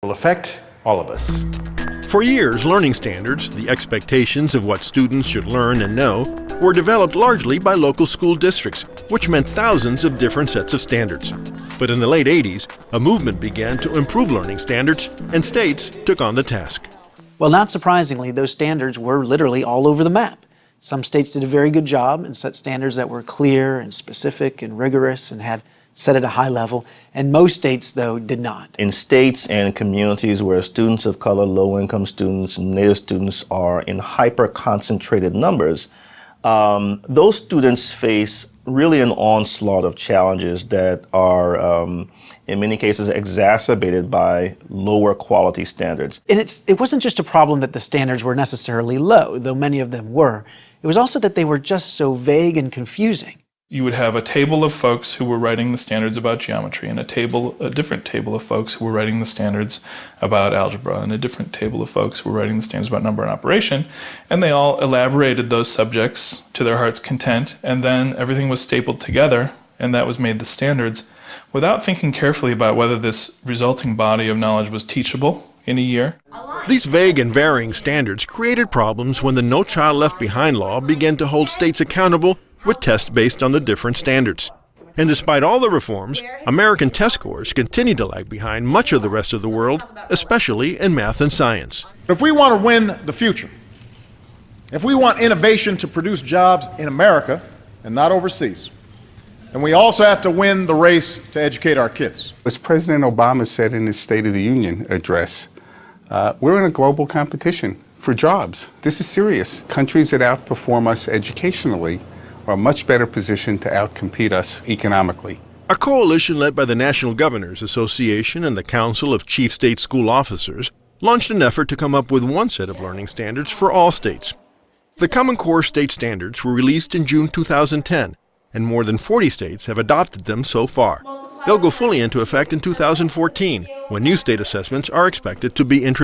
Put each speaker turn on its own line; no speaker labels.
will affect all of us.
For years, learning standards, the expectations of what students should learn and know, were developed largely by local school districts, which meant thousands of different sets of standards. But in the late 80s, a movement began to improve learning standards, and states took on the task.
Well, not surprisingly, those standards were literally all over the map. Some states did a very good job and set standards that were clear and specific and rigorous and had set at a high level, and most states, though, did not.
In states and communities where students of color, low-income students, and Native students are in hyper-concentrated numbers, those students face really an onslaught of challenges that are, in many cases, exacerbated by lower quality standards.
And it wasn't just a problem that the standards were necessarily low, though many of them were. It was also that they were just so vague and confusing.
You would have a table of folks who were writing the standards about geometry, and a different table of folks who were writing the standards about algebra, and a different table of folks who were writing the standards about number and operation, and they all elaborated those subjects to their heart's content, and then everything was stapled together, and that was made the standards, without thinking carefully about whether this resulting body of knowledge was teachable in a year.
These vague and varying standards created problems when the No Child Left Behind law began to hold states accountable with tests based on the different standards. And despite all the reforms, American test scores continue to lag behind much of the rest of the world, especially in math and science.
If we want to win the future, if we want innovation to produce jobs in America and not overseas, and we also have to win the race to educate our kids.
As President Obama said in his State of the Union address, we're in a global competition for jobs. This is serious. Countries that outperform us educationally are much better positioned to outcompete us economically.
A coalition led by the National Governors Association and the Council of Chief State School Officers launched an effort to come up with one set of learning standards for all states. The Common Core State Standards were released in June 2010, and more than 40 states have adopted them so far. They'll go fully into effect in 2014, when new state assessments are expected to be introduced.